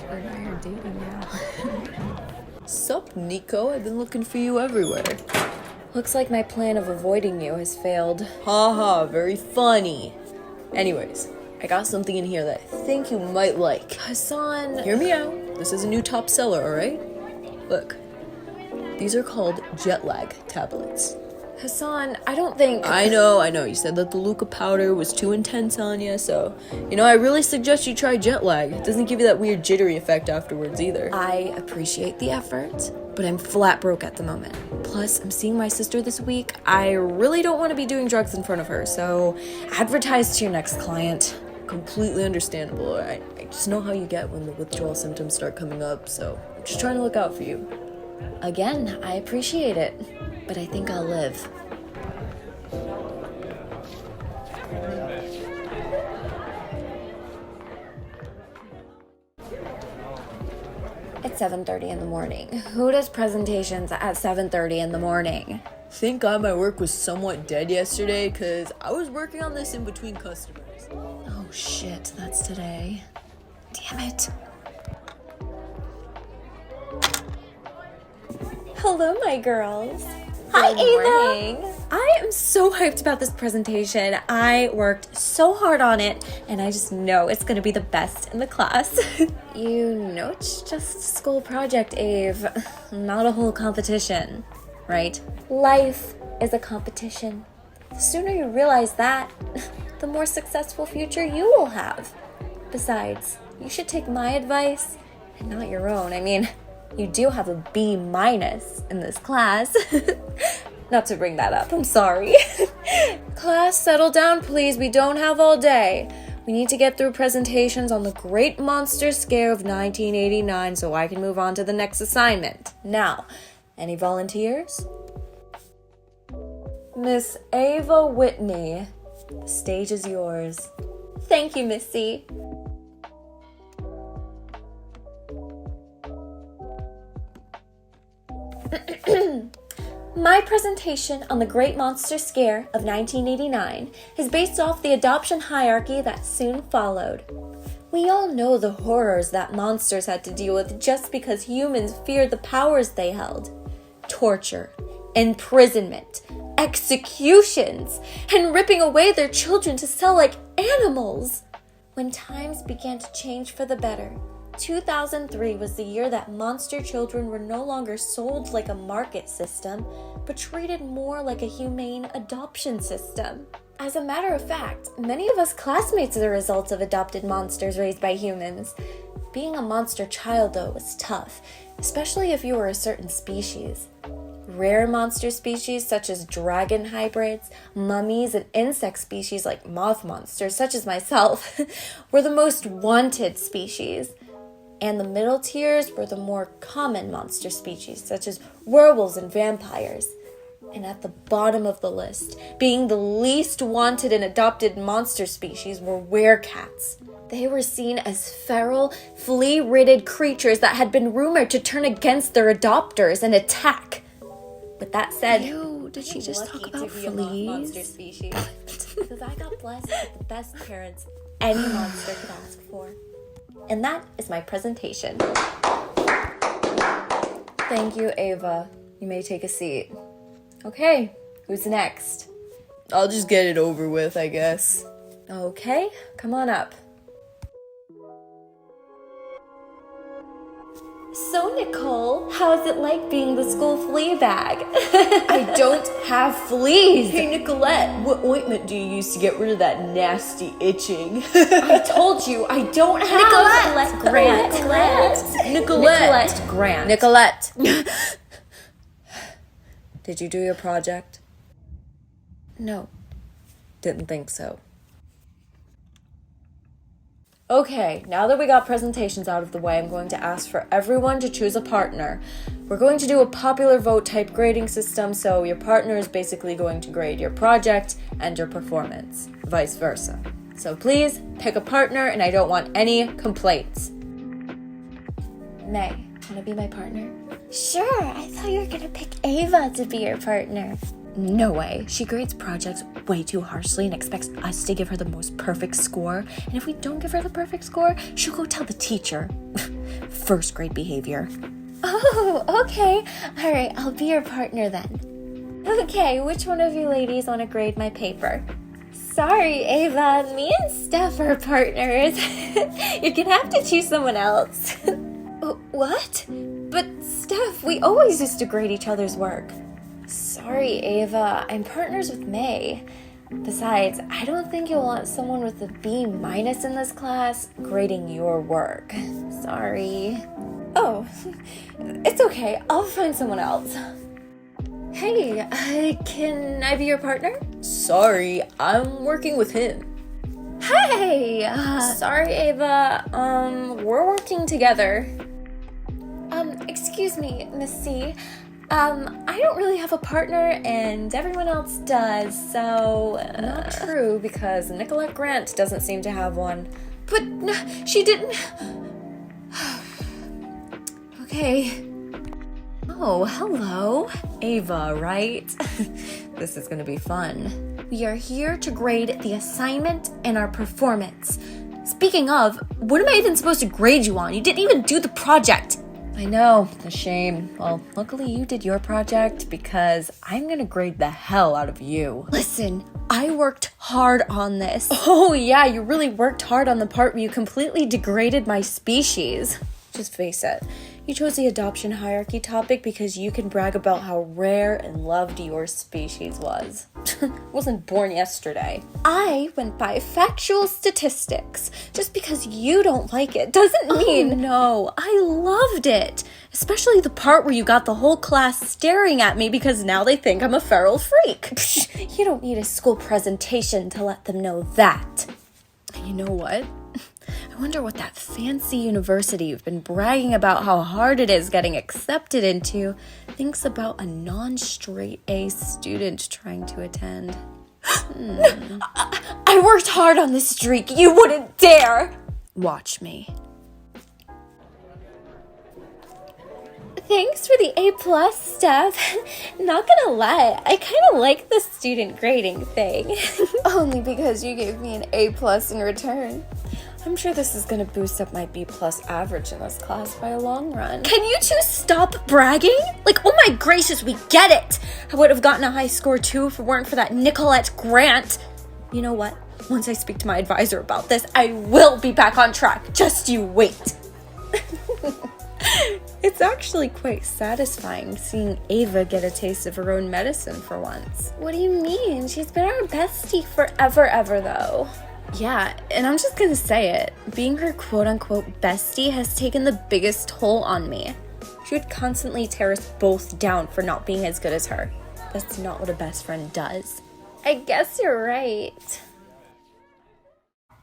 Her and I are dating now. Sup, Nico? I've been looking for you everywhere. Looks like my plan of avoiding you has failed. Haha, very funny. Anyways, I got something in here that I think you might like. Hassan... Hear me out. This is a new top seller, alright? Look. These are called jet lag tablets. Hassan, I don't think... I know. You said that the Luca powder was too intense on you, so... I really suggest you try jet lag. It doesn't give you that weird jittery effect afterwards either. I appreciate the effort, but I'm flat broke at the moment. Plus, I'm seeing my sister this week. I really don't want to be doing drugs in front of her, so advertise to your next client. Completely understandable. I just know how you get when the withdrawal symptoms start coming up, so I'm just trying to look out for you. Again, I appreciate it, but I think I'll live. It's 7:30 in the morning. Who does presentations at 7:30 in the morning? Thank God my work was somewhat dead yesterday, because I was working on this in between customers. Oh shit, that's today. Damn it. Hello, my girls. Hi, Ava. I am so hyped about this presentation. I worked so hard on it, and I just know it's going to be the best in the class. You know it's just a school project, Ave. Not a whole competition, right? Life is a competition. The sooner you realize that, the more successful future you will have. Besides, you should take my advice and not your own. I mean, you do have a B- in this class. Not to bring that up, I'm sorry. Class, settle down, please. We don't have all day. We need to get through presentations on the Great Monster Scare of 1989 so I can move on to the next assignment. Now, any volunteers? Miss Ava Whitney, the stage is yours. Thank you, Missy. My presentation on the Great Monster Scare of 1989 is based off the adoption hierarchy that soon followed. We all know the horrors that monsters had to deal with just because humans feared the powers they held. Torture, imprisonment, executions, and ripping away their children to sell like animals. When times began to change for the better, 2003 was the year that monster children were no longer sold like a market system, but treated more like a humane adoption system. As a matter of fact, many of us classmates are the results of adopted monsters raised by humans. Being a monster child, though, was tough, especially if you were a certain species. Rare monster species such as dragon hybrids, mummies, and insect species like moth monsters such as myself were the most wanted species. And the middle tiers were the more common monster species, such as werewolves and vampires. And at the bottom of the list, being the least wanted and adopted monster species, were werecats. They were seen as feral, flea-ridden creatures that had been rumored to turn against their adopters and attack. With that said, Ew, did she just talk about fleas? monster species. Because I got blessed with the best parents any monster could ask for. And that is my presentation. Thank you, Ava. You may take a seat. Okay, who's next? I'll just get it over with, I guess. Okay, come on up. So, Nicole, how's it like being the school flea bag? I don't have fleas. Hey, Nicolette, what ointment do you use to get rid of that nasty itching? I told you, I don't have Nicolette Grant. Nicolette Grant. Nicolette. Did you do your project? No. Didn't think so. Okay, now that we got presentations out of the way, I'm going to ask for everyone to choose a partner. We're going to do a popular vote type grading system, so your partner is basically going to grade your project and your performance, vice versa. So please, pick a partner, and I don't want any complaints. May, want to be my partner? Sure, I thought you were gonna pick Ava to be your partner. No way. She grades projects way too harshly and expects us to give her the most perfect score. And if we don't give her the perfect score, she'll go tell the teacher. first grade behavior. Oh, okay. All right, I'll be your partner then. Okay, which one of you ladies want to grade my paper? Sorry, Ava. Me and Steph are partners. You're gonna have to choose someone else. What? But Steph, we always used to grade each other's work. Sorry, Ava. I'm partners with May. Besides, I don't think you'll want someone with a B- in this class grading your work. Sorry. Oh, it's okay. I'll find someone else. Hey, can I be your partner? Sorry, I'm working with him. Hey! Sorry, Ava. We're working together. Excuse me, Miss C. I don't really have a partner, and everyone else does, so... Not true, because Nicolette Grant doesn't seem to have one. But she didn't... Okay. Oh, hello. Ava, right? This is gonna be fun. We are here to grade the assignment and our performance. Speaking of, what am I even supposed to grade you on? You didn't even do the project. I know, a shame. Well, luckily you did your project because I'm gonna grade the hell out of you. Listen, I worked hard on this. Oh yeah, you really worked hard on the part where you completely degraded my species. Just face it. You chose the adoption hierarchy topic because you can brag about how rare and loved your species was. Wasn't born yesterday. I went by factual statistics. Just because you don't like it doesn't mean... No, I loved it. Especially the part where you got the whole class staring at me because now they think I'm a feral freak. You don't need a school presentation to let them know that. You know what? I wonder what that fancy university you've been bragging about how hard it is getting accepted into thinks about a non-straight A student trying to attend. I worked hard on this streak. You wouldn't dare. Watch me. Thanks for the A+, Steph. Not gonna lie, I kind of like the student grading thing. Only because you gave me an A+ in return. I'm sure this is gonna boost up my B+ average in this class by a long run. Can you two stop bragging? Like, oh my gracious, we get it! I would have gotten a high score too if it weren't for that Nicolette Grant. You know what? Once I speak to my advisor about this, I will be back on track. Just you wait. It's actually quite satisfying seeing Ava get a taste of her own medicine for once. What do you mean? She's been our bestie forever, ever, though. Yeah, and I'm just gonna say it. Being her quote-unquote bestie has taken the biggest toll on me. She would constantly tear us both down for not being as good as her. That's not what a best friend does. I guess you're right.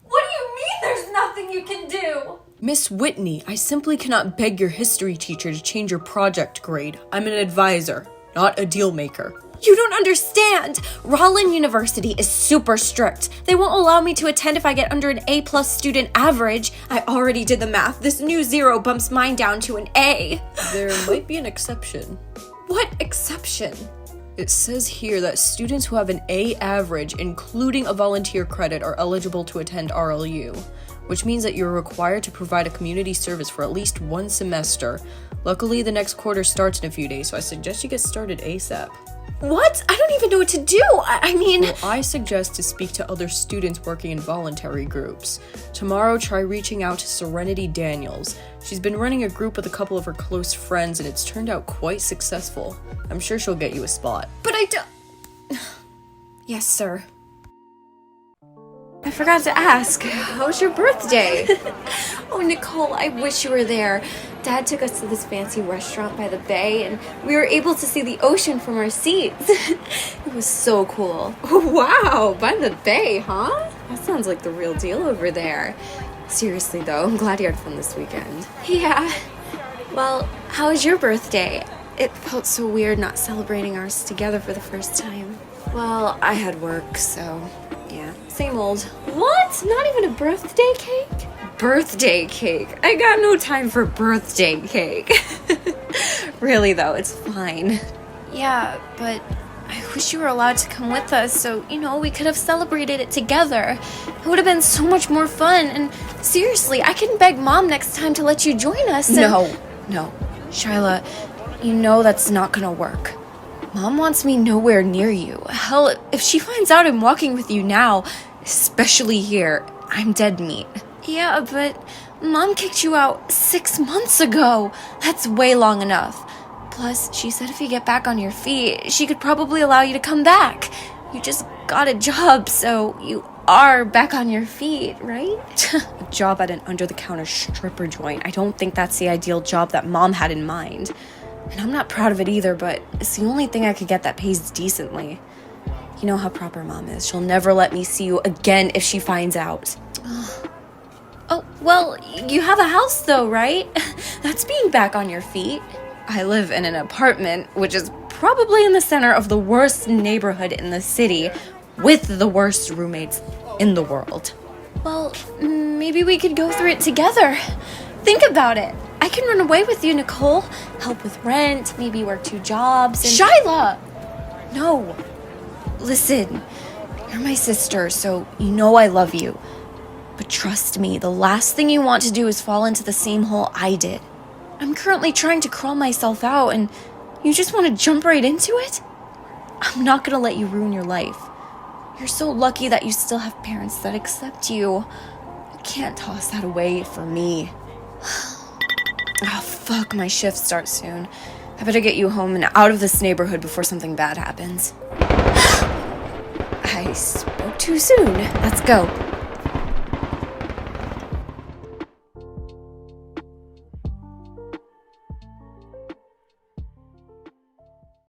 What do you mean there's nothing you can do? Miss Whitney, I simply cannot beg your history teacher to change your project grade. I'm an advisor, not a deal maker. You don't understand! Rollin University is super strict. They won't allow me to attend if I get under an A+ student average. I already did the math. This new 0 bumps mine down to an A. There might be an exception. What exception? It says here that students who have an A average, including a volunteer credit, are eligible to attend RLU, which means that you're required to provide a community service for at least one semester. Luckily, the next quarter starts in a few days, so I suggest you get started ASAP. What? I don't even know what to do. I mean... Well, I suggest to speak to other students working in voluntary groups. Tomorrow, try reaching out to Serenity Daniels. She's been running a group with a couple of her close friends, and it's turned out quite successful. I'm sure she'll get you a spot. But I don't... Yes, sir. I forgot to ask, how was your birthday? Oh, Nicole, I wish you were there. Dad took us to this fancy restaurant by the bay, and we were able to see the ocean from our seats. It was so cool. Wow, by the bay, huh? That sounds like the real deal over there. Seriously, though, I'm glad you had fun this weekend. Yeah. Well, how was your birthday? It felt so weird not celebrating ours together for the first time. Well, I had work, so... yeah, same old. What? Not even a birthday cake? Birthday cake? I got no time for birthday cake. Really though, it's fine. Yeah, but I wish you were allowed to come with us so, we could have celebrated it together. It would have been so much more fun. And seriously, I can beg Mom next time to let you join us. No. Shyla, you know that's not gonna work. Mom wants me nowhere near you. Hell, if she finds out I'm walking with you now, especially here, I'm dead meat. Yeah, but Mom kicked you out 6 months ago. That's way long enough. Plus, she said if you get back on your feet, she could probably allow you to come back. You just got a job, so you are back on your feet, right? A job at an under-the-counter stripper joint. I don't think that's the ideal job that Mom had in mind. And I'm not proud of it either, but it's the only thing I could get that pays decently. You know how proper Mom is. She'll never let me see you again if she finds out. Oh, well, you have a house though, right? That's being back on your feet. I live in an apartment, which is probably in the center of the worst neighborhood in the city, with the worst roommates in the world. Well, maybe we could go through it together. Think about it. I can run away with you, Nicole. Help with rent, maybe work 2 jobs, and— Shyla! No. Listen, you're my sister, so you know I love you. But trust me, the last thing you want to do is fall into the same hole I did. I'm currently trying to crawl myself out, and you just want to jump right into it? I'm not gonna let you ruin your life. You're so lucky that you still have parents that accept you. You can't toss that away for me. Oh, fuck, my shift starts soon. I better get you home and out of this neighborhood before something bad happens. I spoke too soon. Let's go.